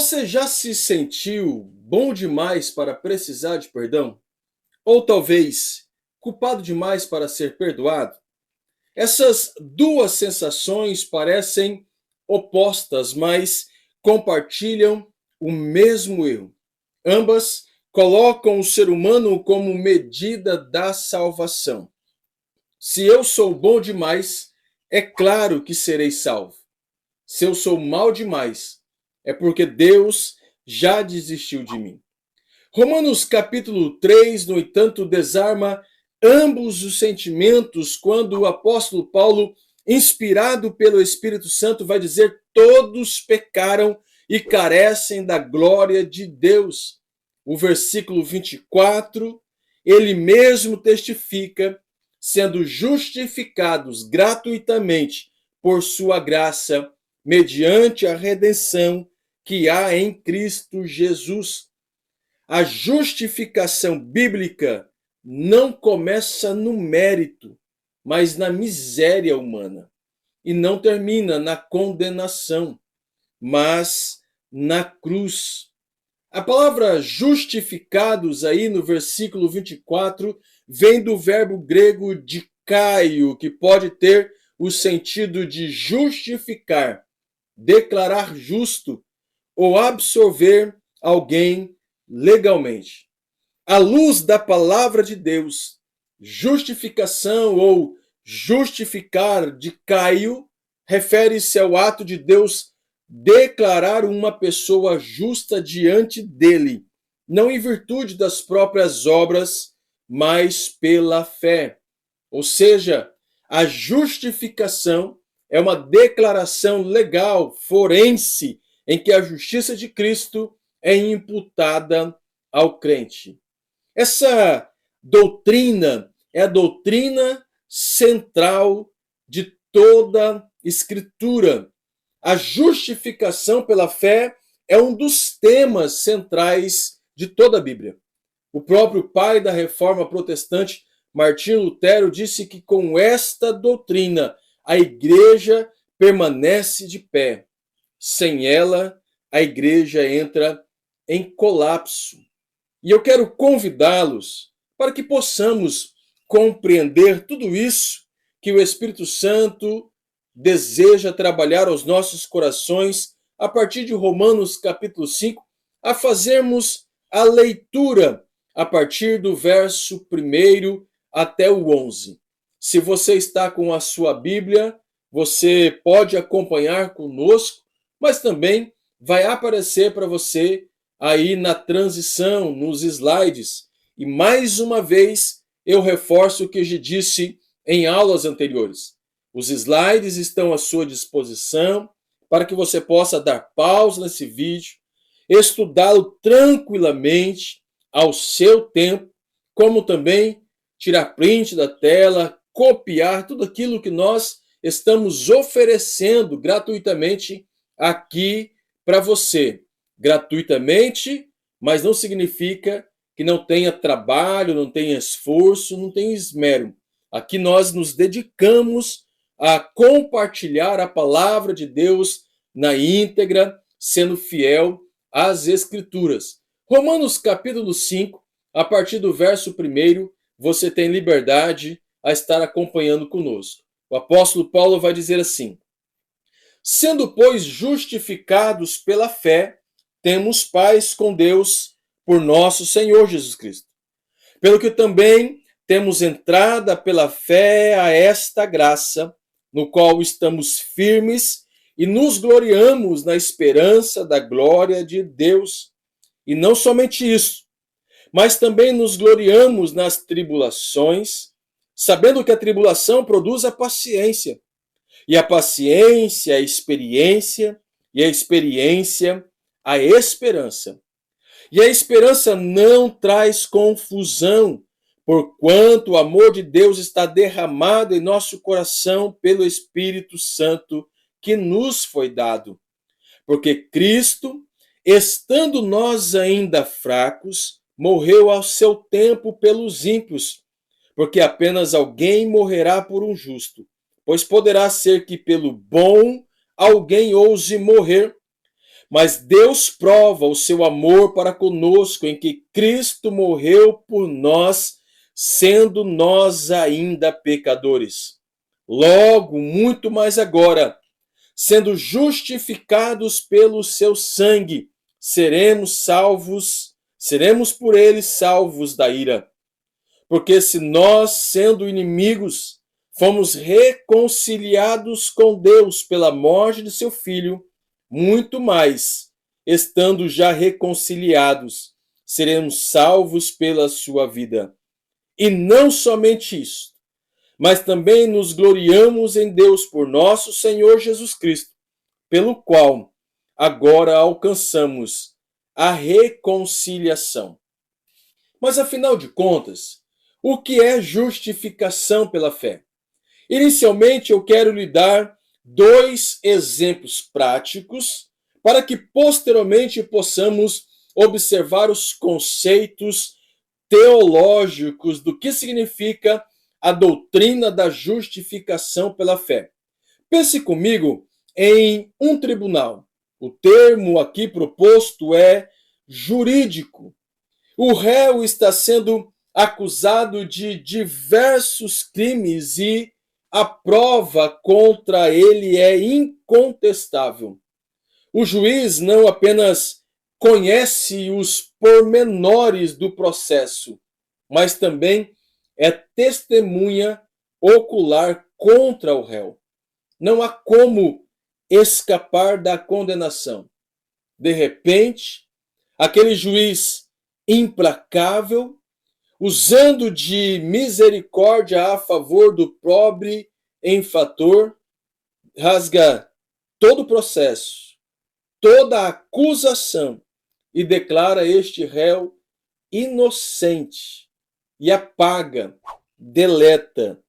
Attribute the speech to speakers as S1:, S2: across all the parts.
S1: Você já se sentiu bom demais para precisar de perdão? Ou talvez culpado demais para ser perdoado? Essas duas sensações parecem opostas, mas compartilham o mesmo erro. Ambas colocam o ser humano como medida da salvação. Se eu sou bom demais, é claro que serei salvo. Se eu sou mal demais, é porque Deus já desistiu de mim. Romanos capítulo 3, no entanto, desarma ambos os sentimentos quando o apóstolo Paulo, inspirado pelo Espírito Santo, vai dizer: todos pecaram e carecem da glória de Deus. O versículo 24, ele mesmo testifica, sendo justificados gratuitamente por sua graça, mediante a redenção que há em Cristo Jesus. A justificação bíblica não começa no mérito, mas na miséria humana. E não termina na condenação, mas na cruz. A palavra justificados aí no versículo 24 vem do verbo grego dikaio, que pode ter o sentido de justificar, declarar justo ou absolver alguém legalmente. À luz da palavra de Deus, justificação ou justificar de Caio refere-se ao ato de Deus declarar uma pessoa justa diante dele, não em virtude das próprias obras, mas pela fé. Ou seja, a justificação é uma declaração legal, forense, em que a justiça de Cristo é imputada ao crente. Essa doutrina é a doutrina central de toda Escritura. A justificação pela fé é um dos temas centrais de toda a Bíblia. O próprio pai da Reforma Protestante, Martinho Lutero, disse que com esta doutrina a igreja permanece de pé. Sem ela, a igreja entra em colapso. E eu quero convidá-los para que possamos compreender tudo isso que o Espírito Santo deseja trabalhar aos nossos corações a partir de Romanos capítulo 5, a fazermos a leitura a partir do verso 1 até o 11. Se você está com a sua Bíblia, você pode acompanhar conosco, mas também vai aparecer para você aí na transição, nos slides. E mais uma vez, eu reforço o que eu já disse em aulas anteriores. Os slides estão à sua disposição para que você possa dar pausa nesse vídeo, estudá-lo tranquilamente ao seu tempo, como também tirar print da tela, copiar tudo aquilo que nós estamos oferecendo gratuitamente aqui para você. Gratuitamente, mas não significa que não tenha trabalho, não tenha esforço, não tenha esmero. Aqui nós nos dedicamos a compartilhar a palavra de Deus na íntegra, sendo fiel às Escrituras. Romanos capítulo 5, a partir do verso 1, você tem liberdade a estar acompanhando conosco. O apóstolo Paulo vai dizer assim: sendo, pois, justificados pela fé, temos paz com Deus por nosso Senhor Jesus Cristo. Pelo que também temos entrada pela fé a esta graça, no qual estamos firmes e nos gloriamos na esperança da glória de Deus. E não somente isso, mas também nos gloriamos nas tribulações, sabendo que a tribulação produz a paciência, e a paciência a experiência, e a experiência a esperança. E a esperança não traz confusão, porquanto o amor de Deus está derramado em nosso coração pelo Espírito Santo que nos foi dado. Porque Cristo, estando nós ainda fracos, morreu ao seu tempo pelos ímpios, porque apenas alguém morrerá por um justo, pois poderá ser que pelo bom alguém ouse morrer. Mas Deus prova o seu amor para conosco em que Cristo morreu por nós, sendo nós ainda pecadores. Logo, muito mais agora, sendo justificados pelo seu sangue, seremos por ele salvos da ira. Porque se nós, sendo inimigos, fomos reconciliados com Deus pela morte de seu Filho, muito mais, estando já reconciliados, seremos salvos pela sua vida. E não somente isso, mas também nos gloriamos em Deus por nosso Senhor Jesus Cristo, pelo qual agora alcançamos a reconciliação. Mas afinal de contas, o que é justificação pela fé? Inicialmente, eu quero lhe dar dois exemplos práticos para que posteriormente possamos observar os conceitos teológicos do que significa a doutrina da justificação pela fé. Pense comigo em um tribunal. O termo aqui proposto é jurídico. O réu está sendo acusado de diversos crimes e a prova contra ele é incontestável. O juiz não apenas conhece os pormenores do processo, mas também é testemunha ocular contra o réu. Não há como escapar da condenação. De repente, aquele juiz implacável, usando de misericórdia a favor do pobre infrator, rasga todo o processo, toda a acusação e declara este réu inocente e apaga, deleta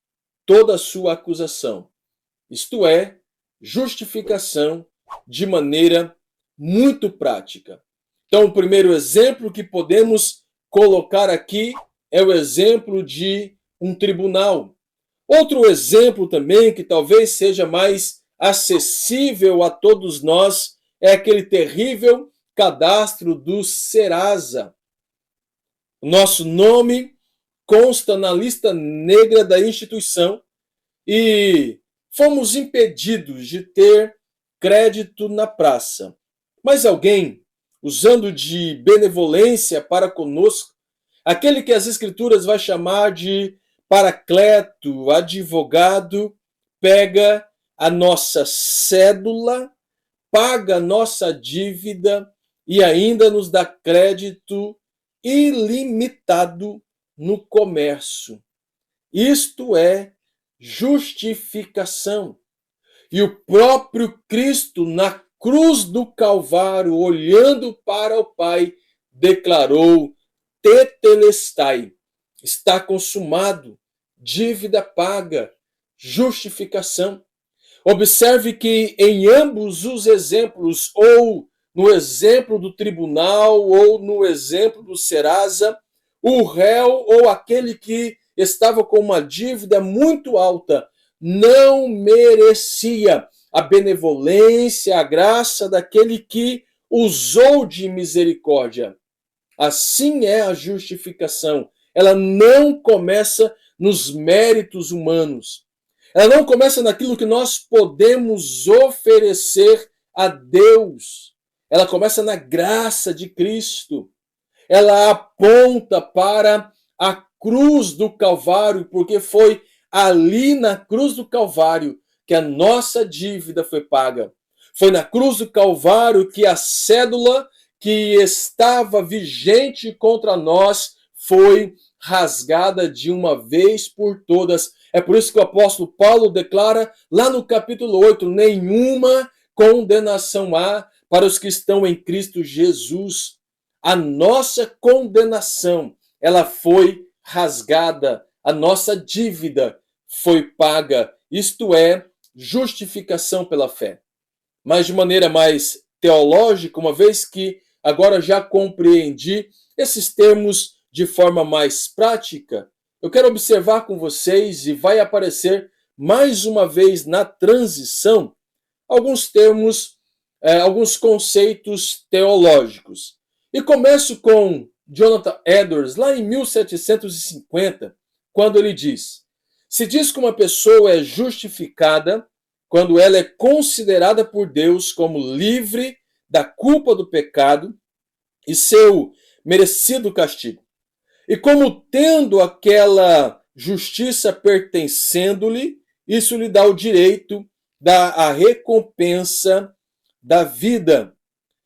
S1: toda a sua acusação. Isto é, justificação de maneira muito prática. Então, o primeiro exemplo que podemos colocar aqui é o exemplo de um tribunal. Outro exemplo também, que talvez seja mais acessível a todos nós, é aquele terrível cadastro do Serasa. O nosso nome consta na lista negra da instituição e fomos impedidos de ter crédito na praça. Mas alguém, usando de benevolência para conosco, aquele que as Escrituras vai chamar de paracleto, advogado, pega a nossa cédula, paga a nossa dívida e ainda nos dá crédito ilimitado no comércio. Isto é justificação. E o próprio Cristo, na cruz do Calvário, olhando para o Pai, declarou: tetelestai, está consumado, dívida paga, justificação. Observe que em ambos os exemplos, ou no exemplo do tribunal, ou no exemplo do Serasa, o réu ou aquele que estava com uma dívida muito alta não merecia a benevolência, a graça daquele que usou de misericórdia. Assim é a justificação. Ela não começa nos méritos humanos. Ela não começa naquilo que nós podemos oferecer a Deus. Ela começa na graça de Cristo. Ela aponta para a cruz do Calvário, porque foi ali na cruz do Calvário que a nossa dívida foi paga. Foi na cruz do Calvário que a cédula que estava vigente contra nós foi rasgada de uma vez por todas. É por isso que o apóstolo Paulo declara lá no capítulo 8, nenhuma condenação há para os que estão em Cristo Jesus. A nossa condenação, ela foi rasgada, a nossa dívida foi paga, isto é, justificação pela fé. Mas de maneira mais teológica, uma vez que agora já compreendi esses termos de forma mais prática, eu quero observar com vocês, e vai aparecer mais uma vez na transição, alguns termos alguns conceitos teológicos. E começo com Jonathan Edwards, lá em 1750, quando ele diz: se diz que uma pessoa é justificada quando ela é considerada por Deus como livre da culpa do pecado e seu merecido castigo. E como tendo aquela justiça pertencendo-lhe, isso lhe dá o direito da recompensa da vida.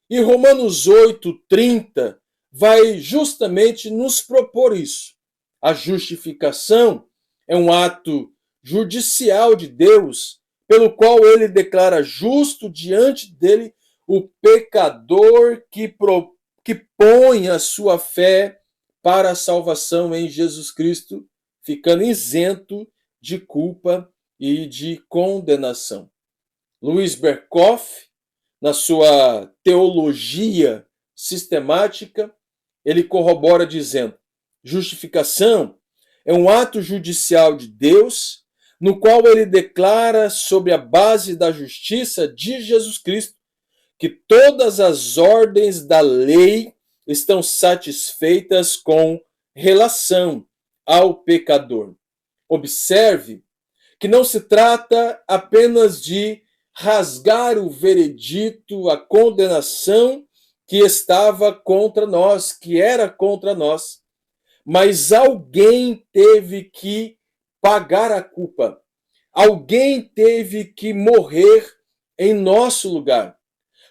S1: E Romanos 8:30 vai justamente nos propor isso. A justificação é um ato judicial de Deus, pelo qual ele declara justo diante dele o pecador que põe a sua fé para a salvação em Jesus Cristo, ficando isento de culpa e de condenação. Louis Berkhof, na sua teologia sistemática, ele corrobora dizendo: justificação é um ato judicial de Deus, no qual ele declara, sobre a base da justiça de Jesus Cristo, que todas as ordens da lei estão satisfeitas com relação ao pecador. Observe que não se trata apenas de rasgar o veredito, a condenação que estava contra nós, que era contra nós, mas alguém teve que pagar a culpa. Alguém teve que morrer em nosso lugar.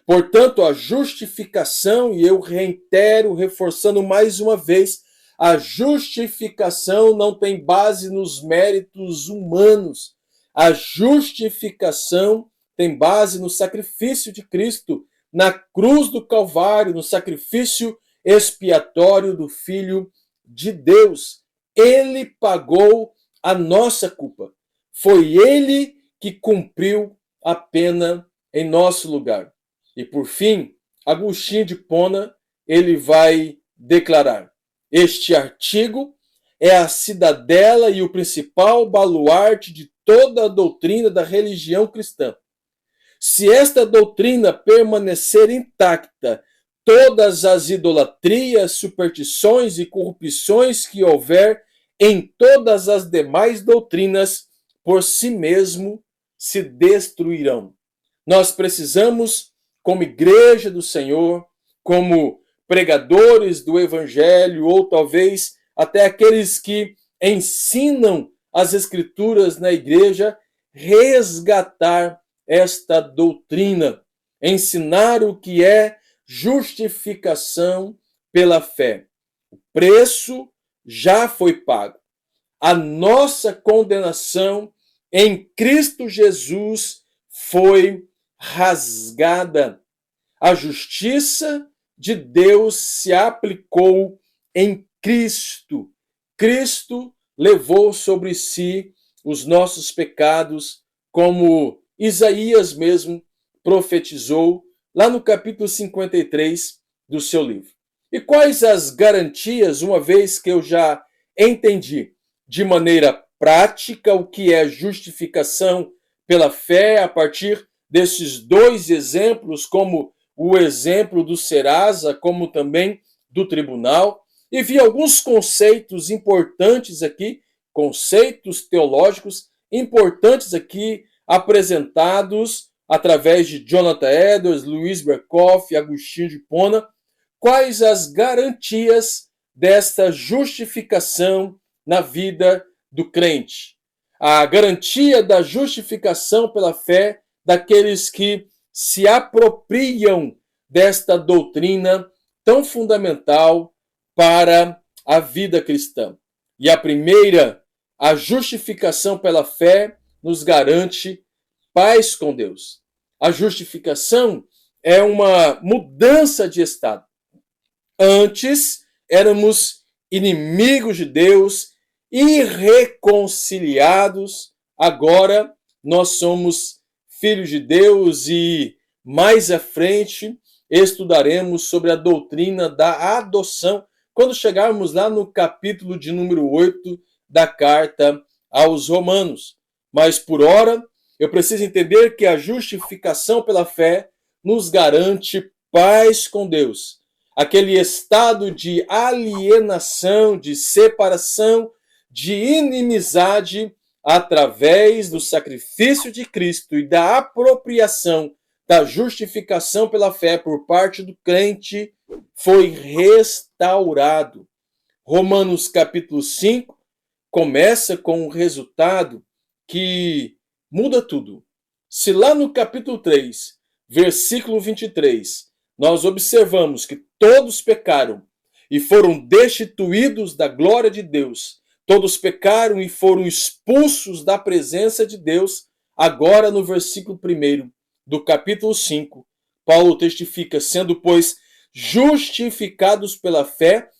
S1: Portanto, a justificação, e eu reitero, reforçando mais uma vez, a justificação não tem base nos méritos humanos. A justificação tem base no sacrifício de Cristo, na cruz do Calvário, no sacrifício expiatório do Filho de Deus. Ele pagou a nossa culpa. Foi ele que cumpriu a pena em nosso lugar. E por fim, Agostinho de Hipona, ele vai declarar: este artigo é a cidadela e o principal baluarte de toda a doutrina da religião cristã. Se esta doutrina permanecer intacta, todas as idolatrias, superstições e corrupções que houver em todas as demais doutrinas, por si mesmo se destruirão. Nós precisamos, como igreja do Senhor, como pregadores do Evangelho, ou talvez até aqueles que ensinam as Escrituras na igreja, resgatar esta doutrina, ensinar o que é justificação pela fé. O preço já foi pago. A nossa condenação em Cristo Jesus foi rasgada. A justiça de Deus se aplicou em Cristo. Cristo levou sobre si os nossos pecados, como Isaías mesmo profetizou lá no capítulo 53 do seu livro. E quais as garantias, uma vez que eu já entendi de maneira prática o que é justificação pela fé, a partir desses dois exemplos, como o exemplo do Serasa, como também do tribunal, e vi alguns conceitos importantes aqui, conceitos teológicos importantes aqui, apresentados através de Jonathan Edwards, Louis Berkhof e Agostinho de Hipona. Quais as garantias desta justificação na vida do crente? A garantia da justificação pela fé daqueles que se apropriam desta doutrina tão fundamental para a vida cristã. E a primeira, a justificação pela fé, nos garante paz com Deus. A justificação é uma mudança de estado. Antes éramos inimigos de Deus, irreconciliados. Agora nós somos filhos de Deus e mais à frente estudaremos sobre a doutrina da adoção, quando chegarmos lá no capítulo de número 8 da carta aos Romanos. Mas por ora, eu preciso entender que a justificação pela fé nos garante paz com Deus. Aquele estado de alienação, de separação, de inimizade, através do sacrifício de Cristo e da apropriação da justificação pela fé por parte do crente, foi restaurado. Romanos capítulo 5 começa com um resultado que muda tudo. Se lá no capítulo 3, versículo 23, nós observamos que todos pecaram e foram destituídos da glória de Deus, todos pecaram e foram expulsos da presença de Deus, agora no versículo 1 do capítulo 5, Paulo testifica, sendo, pois, justificados pela fé,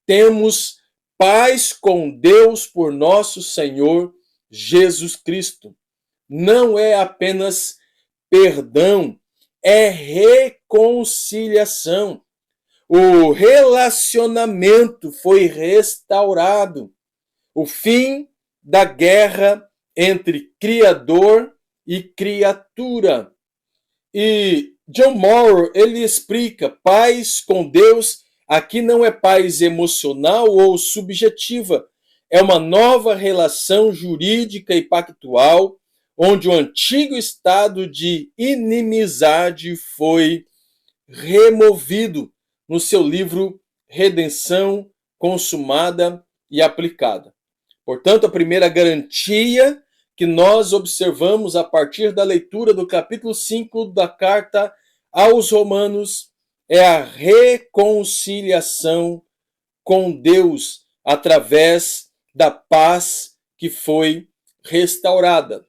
S1: temos paz com Deus por nosso Senhor Jesus Cristo. Não é apenas perdão, é reconciliação. O relacionamento foi restaurado. O fim da guerra entre Criador e criatura. E John Morrow, ele explica, paz com Deus aqui não é paz emocional ou subjetiva, é uma nova relação jurídica e pactual, onde o antigo estado de inimizade foi removido no seu livro Redenção Consumada e Aplicada. Portanto, a primeira garantia que nós observamos a partir da leitura do capítulo 5 da carta aos Romanos é a reconciliação com Deus através da paz que foi restaurada.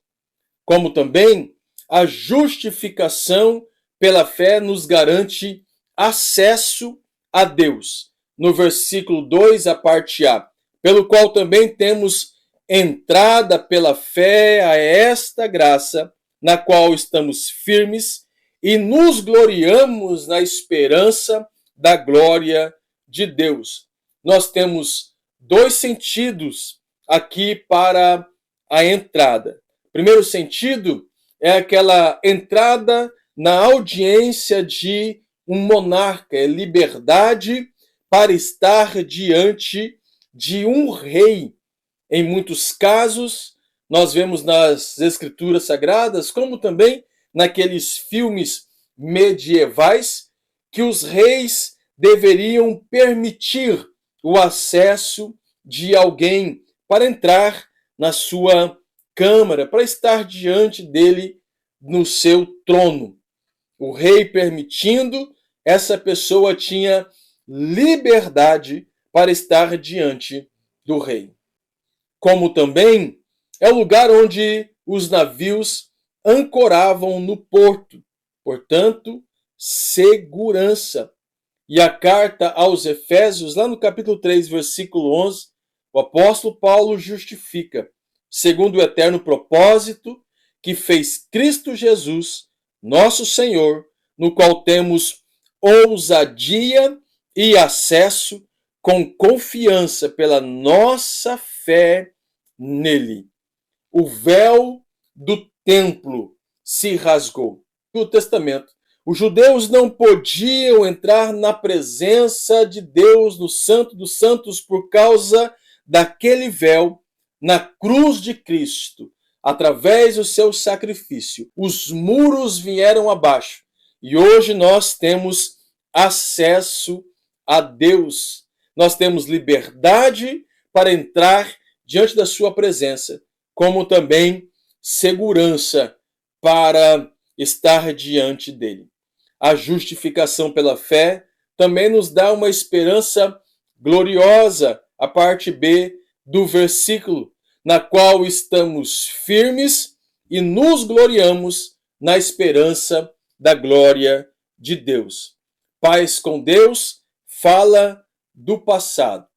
S1: Como também a justificação pela fé nos garante acesso a Deus. No versículo 2, a parte A, pelo qual também temos entrada pela fé a esta graça, na qual estamos firmes e nos gloriamos na esperança da glória de Deus. Nós temos dois sentidos aqui para a entrada. O primeiro sentido é aquela entrada na audiência de um monarca, é liberdade para estar diante de um rei. Em muitos casos, nós vemos nas Escrituras Sagradas, como também naqueles filmes medievais, que os reis deveriam permitir o acesso de alguém para entrar na sua câmara, para estar diante dele no seu trono. O rei permitindo, essa pessoa tinha liberdade para estar diante do rei. Como também é o lugar onde os navios ancoravam no porto, portanto, segurança. E a carta aos Efésios, lá no capítulo 3, versículo 11, o apóstolo Paulo justifica, segundo o eterno propósito que fez Cristo Jesus, nosso Senhor, no qual temos ousadia e acesso com confiança pela nossa fé nele. O véu do templo se rasgou. No Testamento, os judeus não podiam entrar na presença de Deus, no Santo dos Santos, por causa daquele véu na cruz de Cristo. Através do seu sacrifício, os muros vieram abaixo e hoje nós temos acesso a Deus. Nós temos liberdade para entrar diante da sua presença, como também segurança para estar diante dele. A justificação pela fé também nos dá uma esperança gloriosa, a parte B do versículo, na qual estamos firmes e nos gloriamos na esperança da glória de Deus. Paz com Deus fala do passado.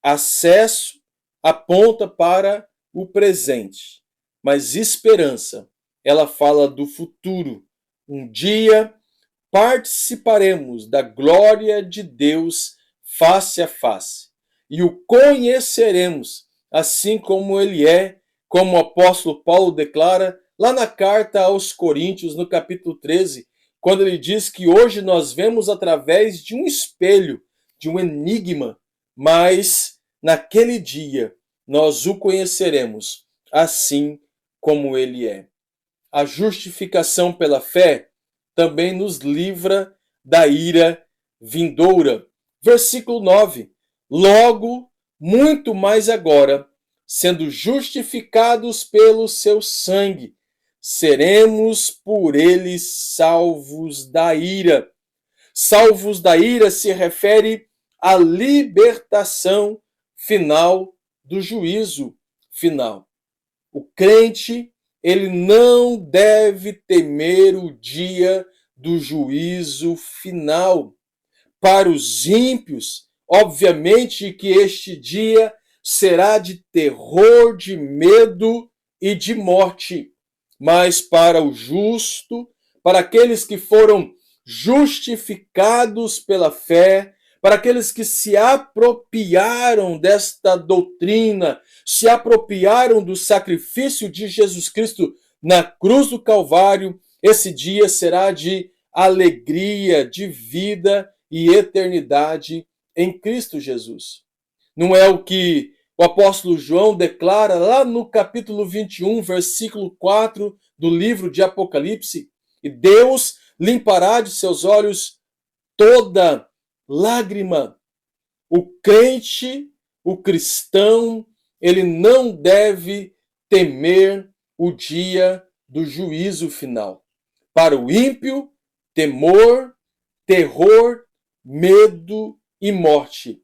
S1: Acesso aponta para o presente, mas esperança, ela fala do futuro. Um dia participaremos da glória de Deus face a face e o conheceremos assim como ele é, como o apóstolo Paulo declara lá na carta aos Coríntios, no capítulo 13, quando ele diz que hoje nós vemos através de um espelho, de um enigma, mas naquele dia nós o conheceremos assim como ele é. A justificação pela fé também nos livra da ira vindoura. Versículo 9. Logo, muito mais agora, sendo justificados pelo seu sangue, seremos por ele salvos da ira. Salvos da ira se refere à libertação final do juízo final. O crente, ele não deve temer o dia do juízo final. Para os ímpios, obviamente que este dia será de terror, de medo e de morte. Mas para o justo, para aqueles que foram justificados pela fé, para aqueles que se apropriaram desta doutrina, se apropriaram do sacrifício de Jesus Cristo na cruz do Calvário, esse dia será de alegria, de vida e eternidade em Cristo Jesus. Não é o que o apóstolo João declara lá no capítulo 21, versículo 4 do livro de Apocalipse? E Deus limpará de seus olhos toda lágrima. O crente, o cristão, ele não deve temer o dia do juízo final. Para o ímpio, temor, terror, medo e morte.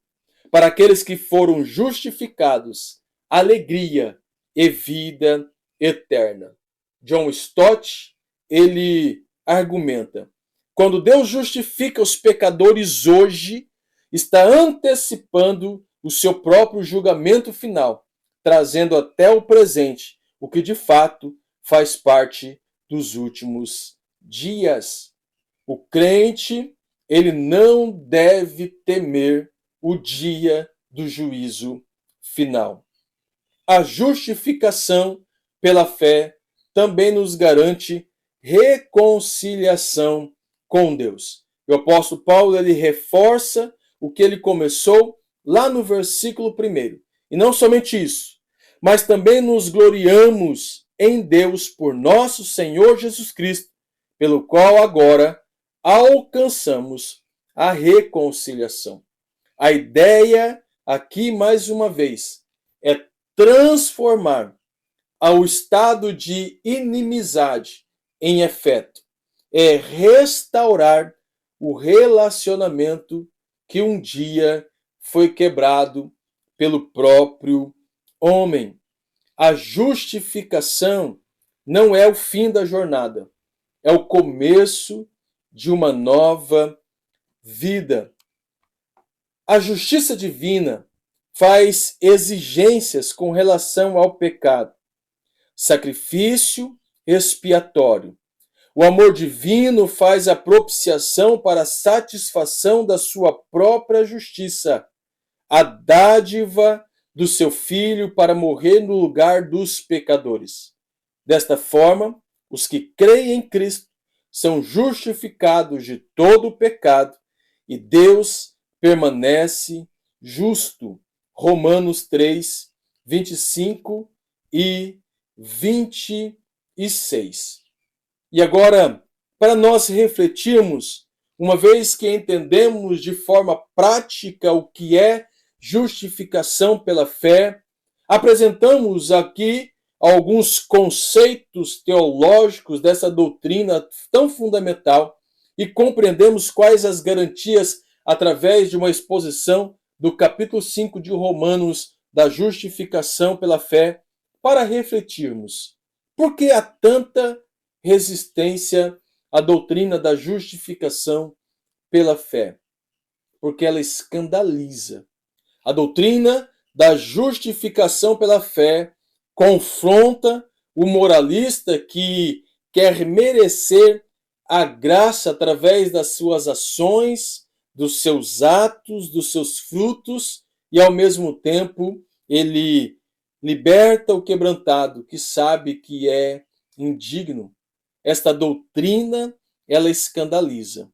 S1: Para aqueles que foram justificados, alegria e vida eterna. John Stott, ele argumenta: quando Deus justifica os pecadores hoje, está antecipando o seu próprio julgamento final, trazendo até o presente o que de fato faz parte dos últimos dias. O crente, ele não deve temer o dia do juízo final. A justificação pela fé também nos garante reconciliação com Deus. O apóstolo Paulo, ele reforça o que ele começou lá no versículo 1. E não somente isso, mas também nos gloriamos em Deus por nosso Senhor Jesus Cristo, pelo qual agora alcançamos a reconciliação. A ideia aqui, mais uma vez, é transformar ao estado de inimizade em afeto. É restaurar o relacionamento que um dia foi quebrado pelo próprio homem. A justificação não é o fim da jornada, é o começo de uma nova vida. A justiça divina faz exigências com relação ao pecado. Sacrifício expiatório. O amor divino faz a propiciação para a satisfação da sua própria justiça. A dádiva do seu Filho para morrer no lugar dos pecadores. Desta forma, os que creem em Cristo são justificados de todo o pecado e Deus permanece justo. Romanos 3, 25 e 26. E agora, para nós refletirmos, uma vez que entendemos de forma prática o que é justificação pela fé, apresentamos aqui alguns conceitos teológicos dessa doutrina tão fundamental e compreendemos quais as garantias através de uma exposição do capítulo 5 de Romanos da justificação pela fé, para refletirmos. Por que há tanta resistência à doutrina da justificação pela fé? Porque ela escandaliza. A doutrina da justificação pela fé confronta o moralista que quer merecer a graça através das suas ações, dos seus atos, dos seus frutos, e ao mesmo tempo ele liberta o quebrantado que sabe que é indigno. Esta doutrina ela escandaliza,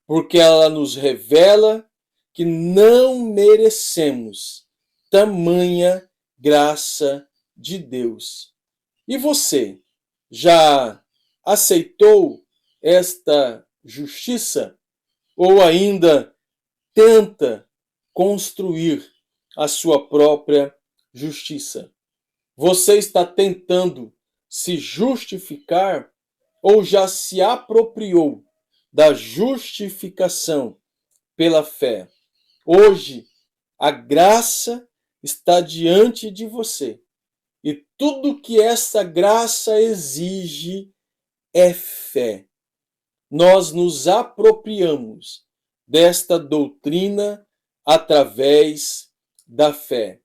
S1: porque ela nos revela que não merecemos tamanha graça de Deus. E você já aceitou esta justiça ou ainda tenta construir a sua própria justiça? Você está tentando se justificar ou já se apropriou da justificação pela fé? Hoje, a graça está diante de você e tudo que essa graça exige é fé. Nós nos apropriamos desta doutrina através da fé.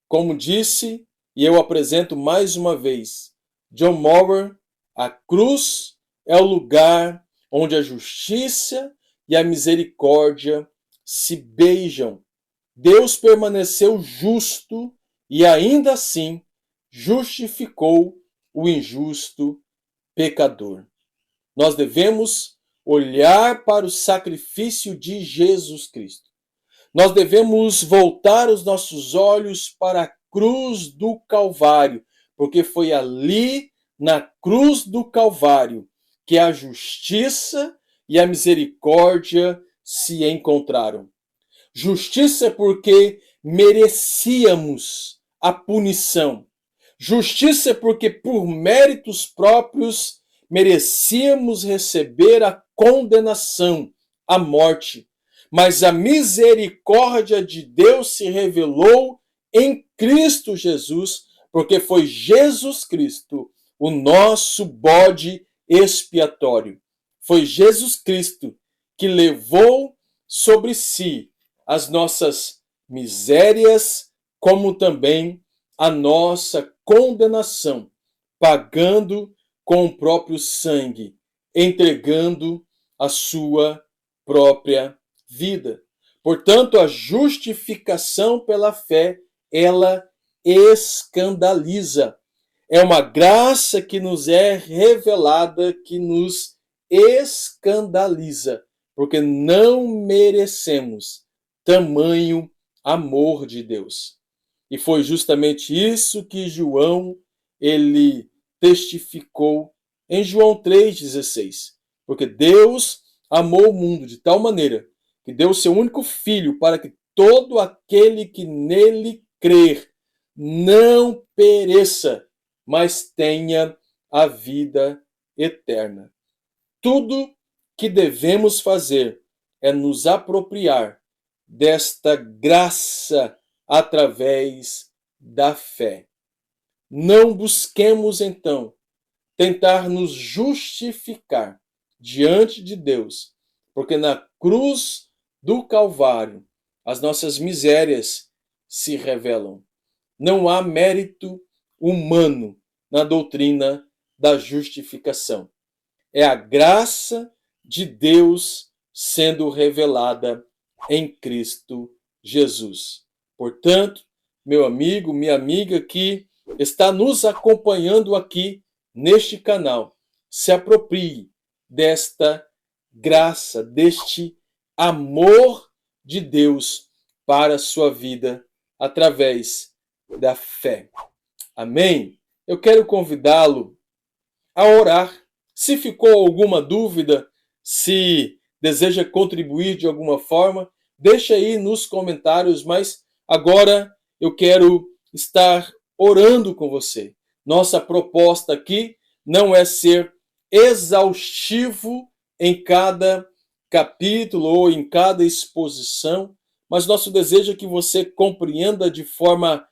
S1: Como disse, e eu apresento mais uma vez, John Mower, a cruz é o lugar onde a justiça e a misericórdia se beijam. Deus permaneceu justo e ainda assim justificou o injusto pecador. Nós devemos olhar para o sacrifício de Jesus Cristo. Nós devemos voltar os nossos olhos para a cruz do Calvário, porque foi ali, na cruz do Calvário, que a justiça e a misericórdia se encontraram. Justiça porque merecíamos a punição. Justiça porque por méritos próprios merecíamos receber a condenação, a morte. Mas a misericórdia de Deus se revelou em Cristo Jesus, porque foi Jesus Cristo o nosso bode expiatório. Foi Jesus Cristo que levou sobre si as nossas misérias, como também a nossa condenação, pagando com o próprio sangue, entregando a sua própria vida. Portanto, a justificação pela fé, ela escandaliza. É uma graça que nos é revelada, que nos escandaliza, porque não merecemos tamanho amor de Deus. E foi justamente isso que João, ele testificou em João 3,16. Porque Deus amou o mundo de tal maneira que deu o seu único filho para que todo aquele que nele crer não pereça, mas tenha a vida eterna. Tudo que devemos fazer é nos apropriar desta graça através da fé. Não busquemos, então, tentar nos justificar diante de Deus, porque na cruz do Calvário as nossas misérias se revelam. Não há mérito humano na doutrina da justificação. É a graça de Deus sendo revelada em Cristo Jesus. Portanto, meu amigo, minha amiga que está nos acompanhando aqui neste canal, se aproprie desta graça, deste amor de Deus para a sua vida através da fé. Amém? Eu quero convidá-lo a orar. Se ficou alguma dúvida, se deseja contribuir de alguma forma, deixa aí nos comentários, mas agora eu quero estar orando com você. Nossa proposta aqui não é ser exaustivo em cada capítulo ou em cada exposição, mas nosso desejo é que você compreenda de forma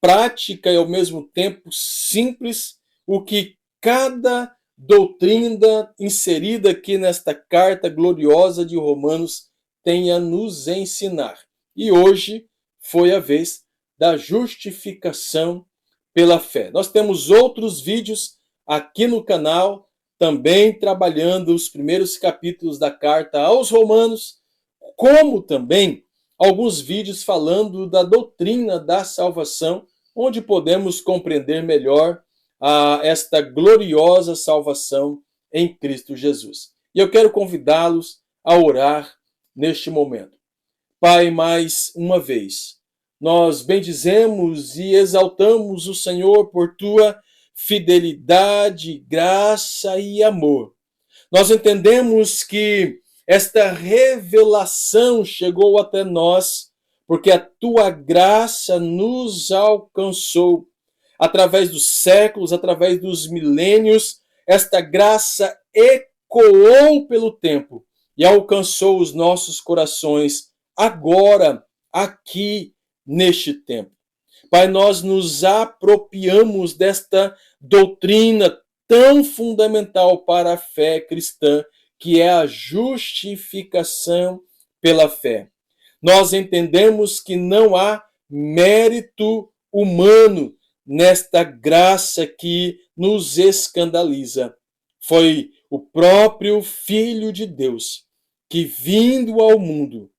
S1: prática e ao mesmo tempo simples o que cada doutrina inserida aqui nesta carta gloriosa de Romanos tem a nos ensinar. E hoje foi a vez da justificação pela fé. Nós temos outros vídeos aqui no canal, também trabalhando os primeiros capítulos da carta aos Romanos, como também alguns vídeos falando da doutrina da salvação, onde podemos compreender melhor esta gloriosa salvação em Cristo Jesus. E eu quero convidá-los a orar neste momento. Pai, mais uma vez, nós bendizemos e exaltamos o Senhor por tua fidelidade, graça e amor. Nós entendemos que esta revelação chegou até nós porque a tua graça nos alcançou. Através dos séculos, através dos milênios, esta graça ecoou pelo tempo e alcançou os nossos corações agora, aqui, neste tempo. Pai, nós nos apropriamos desta doutrina tão fundamental para a fé cristã, que é a justificação pela fé. Nós entendemos que não há mérito humano nesta graça que nos escandaliza. Foi o próprio Filho de Deus que, vindo ao mundo,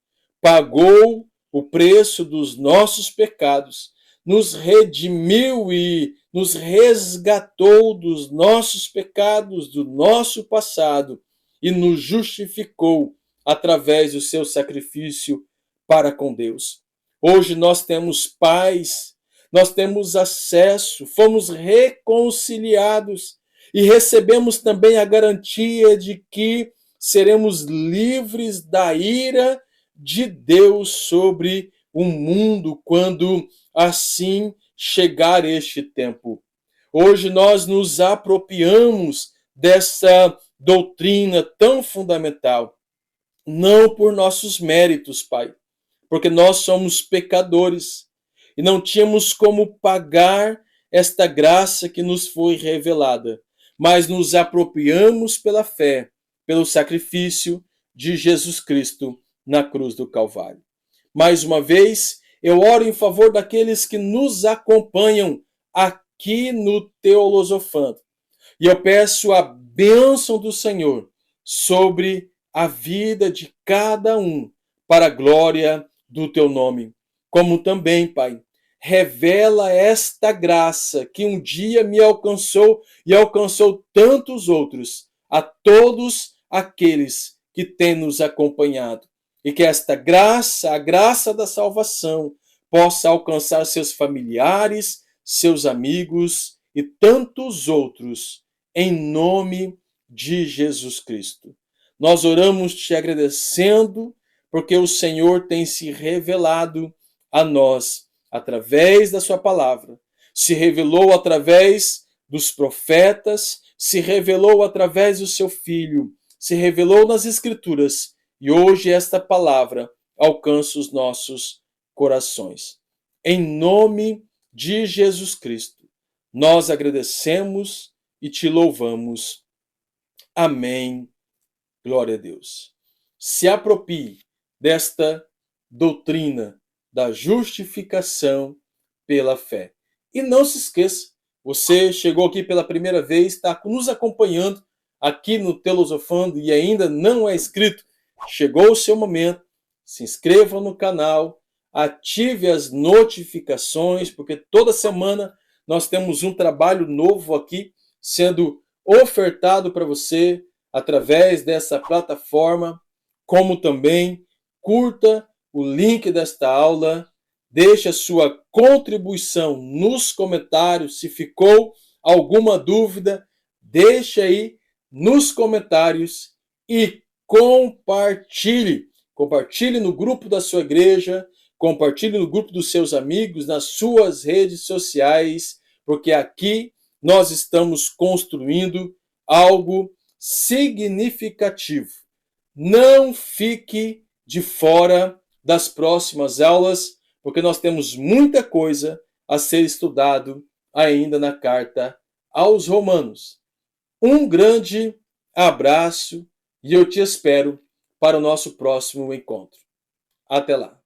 S1: pagou o preço dos nossos pecados, nos redimiu e nos resgatou dos nossos pecados, do nosso passado, e nos justificou através do seu sacrifício para com Deus. Hoje nós temos paz, nós temos acesso, fomos reconciliados e recebemos também a garantia de que seremos livres da ira de Deus sobre o mundo quando assim chegar este tempo. Hoje nós nos apropriamos dessa doutrina tão fundamental, não por nossos méritos, Pai, porque nós somos pecadores e não tínhamos como pagar esta graça que nos foi revelada, mas nos apropriamos pela fé, pelo sacrifício de Jesus Cristo na cruz do Calvário. Mais uma vez, eu oro em favor daqueles que nos acompanham aqui no Teolosofando. E eu peço a bênção do Senhor sobre a vida de cada um, para a glória do teu nome. Como também, Pai, revela esta graça que um dia me alcançou e alcançou tantos outros, a todos aqueles que têm nos acompanhado. E que esta graça, a graça da salvação, possa alcançar seus familiares, seus amigos e tantos outros, em nome de Jesus Cristo. Nós oramos te agradecendo, porque o Senhor tem se revelado a nós através da sua palavra, se revelou através dos profetas, se revelou através do seu Filho, se revelou nas Escrituras, e hoje esta palavra alcança os nossos corações. Em nome de Jesus Cristo, nós agradecemos e te louvamos. Amém. Glória a Deus. Se aproprie desta doutrina da justificação pela fé. E não se esqueça, você chegou aqui pela primeira vez, está nos acompanhando aqui no Teolosofando e ainda não é inscrito, chegou o seu momento, se inscreva no canal, ative as notificações, porque toda semana nós temos um trabalho novo aqui sendo ofertado para você através dessa plataforma, como também curta o link desta aula, deixe a sua contribuição nos comentários, se ficou alguma dúvida, deixe aí nos comentários e compartilhe. Compartilhe no grupo da sua igreja, compartilhe no grupo dos seus amigos, nas suas redes sociais, porque aqui nós estamos construindo algo significativo. Não fique de fora das próximas aulas, porque nós temos muita coisa a ser estudado ainda na carta aos Romanos. Um grande abraço e eu te espero para o nosso próximo encontro. Até lá!